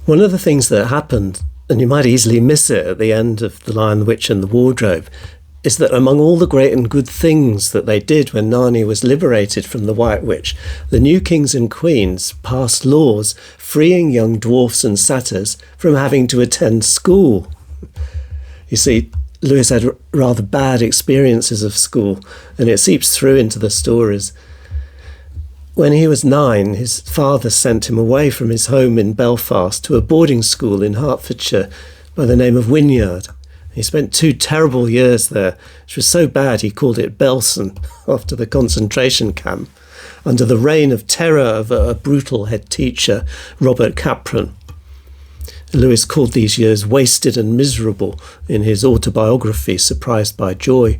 One of the things that happened, and you might easily miss it at the end of The Lion, the Witch and the Wardrobe, is that among all the great and good things that they did when Narnia was liberated from the White Witch, the new kings and queens passed laws freeing young dwarfs and satyrs from having to attend school. You see, Lewis had rather bad experiences of school, and it seeps through into the stories. When he was 9, his father sent him away from his home in Belfast to a boarding school in Hertfordshire by the name of Wynyard. He spent 2 terrible years there, which was so bad he called it Belsen, after the concentration camp, under the reign of terror of a brutal head teacher, Robert Capron. Lewis called these years wasted and miserable in his autobiography, Surprised by Joy.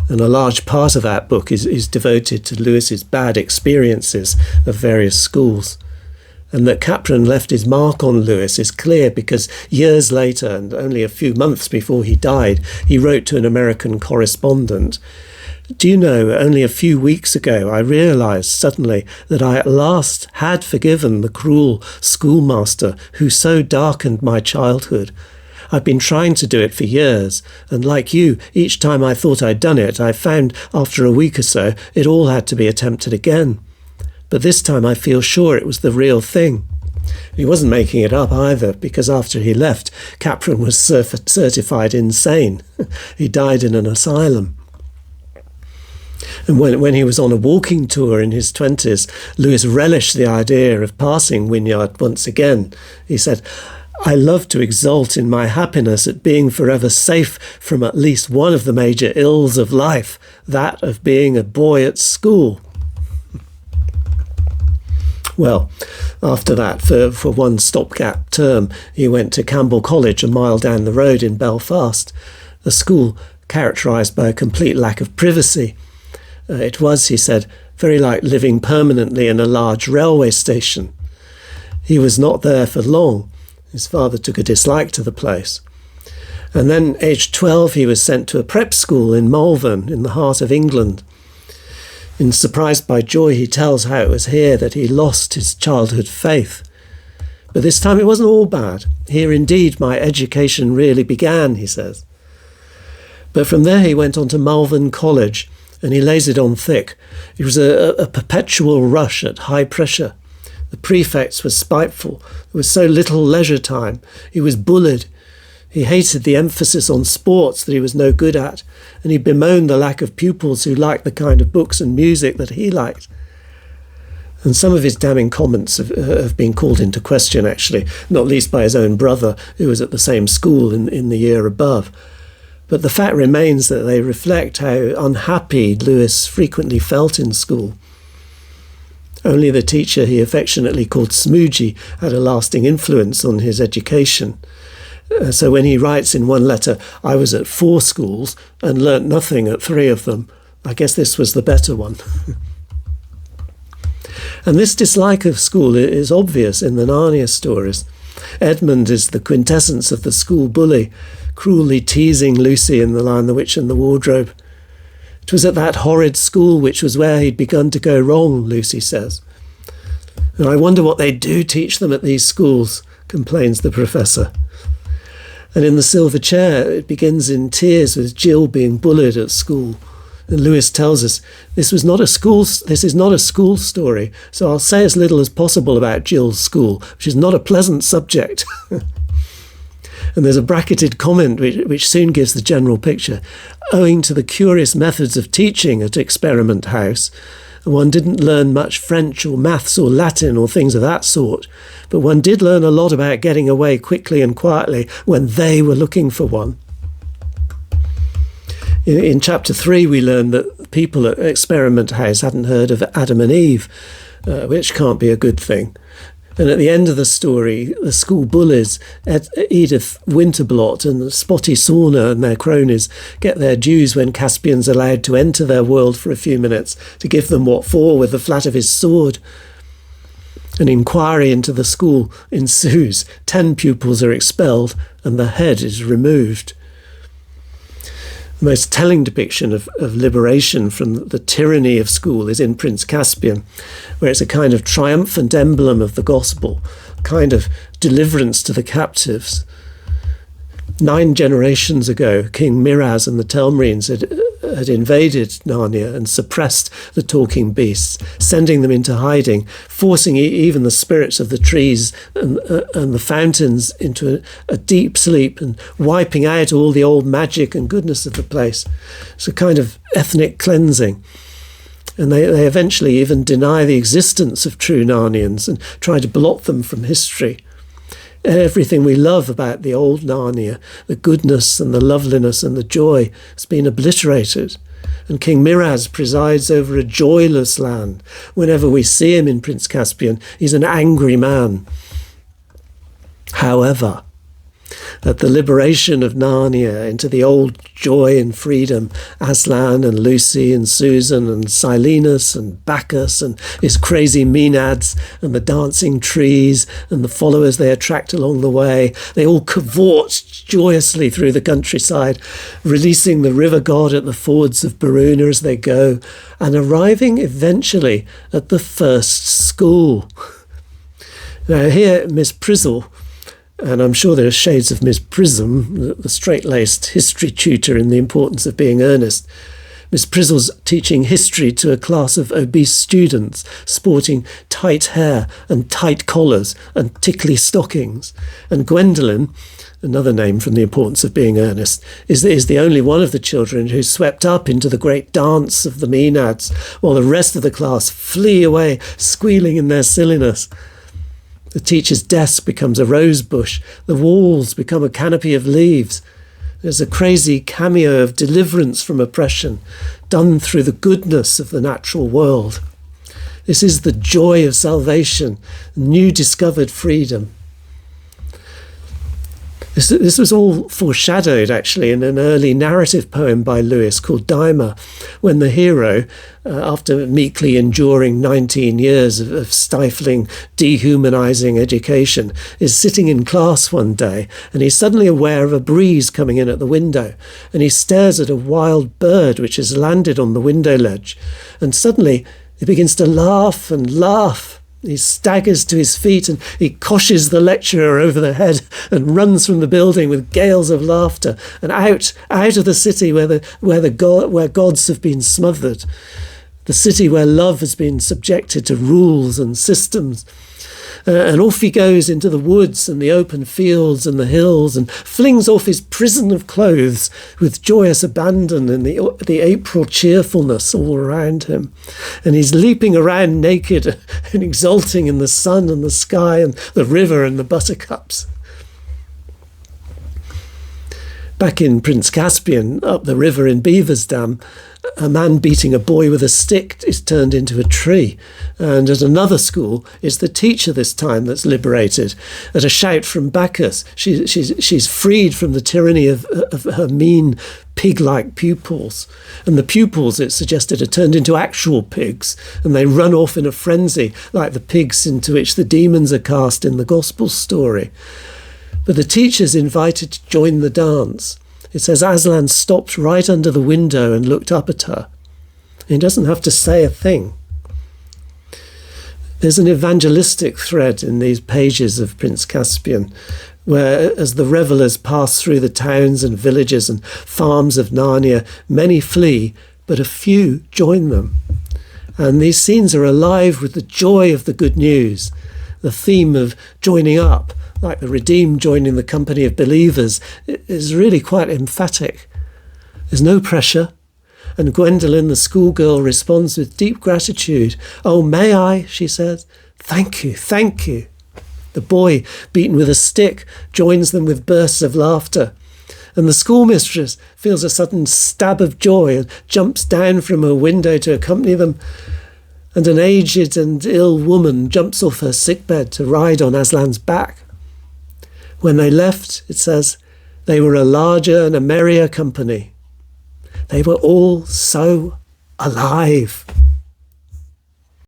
And a large part of that book is devoted to Lewis's bad experiences of various schools. And that Capron left his mark on Lewis is clear because years later, and only a few months before he died, he wrote to an American correspondent, "Do you know, only a few weeks ago I realised suddenly that I at last had forgiven the cruel schoolmaster who so darkened my childhood. I've been trying to do it for years, and like you, each time I thought I'd done it, I found after a week or so it all had to be attempted again. But this time I feel sure it was the real thing." He wasn't making it up either, because after he left, Capron was certified insane. He died in an asylum. And when he was on a walking tour in his 20s, Lewis relished the idea of passing Wynyard once again. He said, "I love to exult in my happiness at being forever safe from at least one of the major ills of life, that of being a boy at school." Well, after that, for one stopgap term, he went to Campbell College a mile down the road in Belfast, a school characterised by a complete lack of privacy. It was, he said, very like living permanently in a large railway station. He was not there for long. His father took a dislike to the place. And then, aged 12, he was sent to a prep school in Malvern, in the heart of England. In Surprised by Joy, he tells how it was here that he lost his childhood faith. But this time it wasn't all bad. Here indeed my education really began, he says. But from there he went on to Malvern College, and he lays it on thick. It was a perpetual rush at high pressure. The prefects were spiteful. There was so little leisure time. He was bullied. He hated the emphasis on sports that he was no good at, and he bemoaned the lack of pupils who liked the kind of books and music that he liked. And some of his damning comments have been called into question, actually, not least by his own brother, who was at the same school in the year above. But the fact remains that they reflect how unhappy Lewis frequently felt in school. Only the teacher he affectionately called Smoogie had a lasting influence on his education. So when he writes in one letter, "I was at 4 schools and learnt nothing at 3 of them," I guess this was the better one. And this dislike of school is obvious in the Narnia stories. Edmund is the quintessence of the school bully, cruelly teasing Lucy in The Lion, the Witch and the Wardrobe. It was at that horrid school which was where he'd begun to go wrong, Lucy says. "And I wonder what they do teach them at these schools," complains the professor. And in The Silver Chair, it begins in tears with Jill being bullied at school. And Lewis tells us, this is not a school story, so I'll say as little as possible about Jill's school, which is not a pleasant subject. And there's a bracketed comment which soon gives the general picture. "Owing to the curious methods of teaching at Experiment House, one didn't learn much French or maths or Latin or things of that sort, but one did learn a lot about getting away quickly and quietly when they were looking for one." In chapter 3, we learn that people at Experiment House hadn't heard of Adam and Eve, which can't be a good thing. And at the end of the story, the school bullies, Edith Winterblot and Spotty Sauna and their cronies, get their dues when Caspian's allowed to enter their world for a few minutes to give them what for with the flat of his sword. An inquiry into the school ensues. 10 pupils are expelled and the head is removed. The most telling depiction of liberation from the tyranny of school is in Prince Caspian, where it's a kind of triumphant emblem of the gospel. kind of deliverance to the captives. 9 generations ago, King Miraz and the Telmarines had invaded Narnia and suppressed the talking beasts, sending them into hiding, forcing even the spirits of the trees and the fountains into a deep sleep, and wiping out all the old magic and goodness of the place. It's a kind of ethnic cleansing. And they eventually even deny the existence of true Narnians and try to blot them from history. Everything we love about the old Narnia, the goodness and the loveliness and the joy, has been obliterated. And King Miraz presides over a joyless land. Whenever we see him in Prince Caspian, he's an angry man. However, at the liberation of Narnia into the old joy and freedom, Aslan and Lucy and Susan and Silenus and Bacchus and his crazy Maenads and the dancing trees and the followers they attract along the way, they all cavort joyously through the countryside, releasing the river god at the fords of Baruna as they go, and arriving eventually at the first school. Now here, Miss Prizzle, and I'm sure there are shades of Miss Prism, the straight-laced history tutor in The Importance of Being Earnest. Miss Prizzle's teaching history to a class of obese students, sporting tight hair and tight collars and tickly stockings. And Gwendolen, another name from The Importance of Being Earnest, is the only one of the children who's swept up into the great dance of the Maenads, while the rest of the class flee away, squealing in their silliness. The teacher's desk becomes a rose bush. The walls become a canopy of leaves. There's a crazy cameo of deliverance from oppression, done through the goodness of the natural world. This is the joy of salvation, new discovered freedom. This was all foreshadowed, actually, in an early narrative poem by Lewis called Dymer, when the hero, after meekly enduring 19 years of stifling, dehumanising education, is sitting in class one day, and he's suddenly aware of a breeze coming in at the window, and he stares at a wild bird which has landed on the window ledge, and suddenly he begins to laugh and laugh. He staggers to his feet and he coshes the lecturer over the head and runs from the building with gales of laughter and out of the city where gods have been smothered, the city where love has been subjected to rules and systems. And off he goes into the woods and the open fields and the hills and flings off his prison of clothes with joyous abandon and the April cheerfulness all around him. And he's leaping around naked and exulting in the sun and the sky and the river and the buttercups. Back in Prince Caspian, up the river in Beaver's Dam, a man beating a boy with a stick is turned into a tree. And at another school, it's the teacher this time that's liberated. At a shout from Bacchus, she's freed from the tyranny of her mean pig-like pupils. And the pupils, it's suggested, are turned into actual pigs, and they run off in a frenzy, like the pigs into which the demons are cast in the gospel story. But the teacher's invited to join the dance. It says Aslan stopped right under the window and looked up at her. He doesn't have to say a thing. There's an evangelistic thread in these pages of Prince Caspian, where as the revellers pass through the towns and villages and farms of Narnia, many flee, but a few join them. And these scenes are alive with the joy of the good news, the theme of joining up, like the redeemed joining the company of believers, is really quite emphatic. There's no pressure, and Gwendolen, the schoolgirl, responds with deep gratitude. "Oh, may I?" she says. "Thank you, thank you." The boy, beaten with a stick, joins them with bursts of laughter, and the schoolmistress feels a sudden stab of joy and jumps down from her window to accompany them, and an aged and ill woman jumps off her sickbed to ride on Aslan's back. When they left, it says, they were a larger and a merrier company. They were all so alive.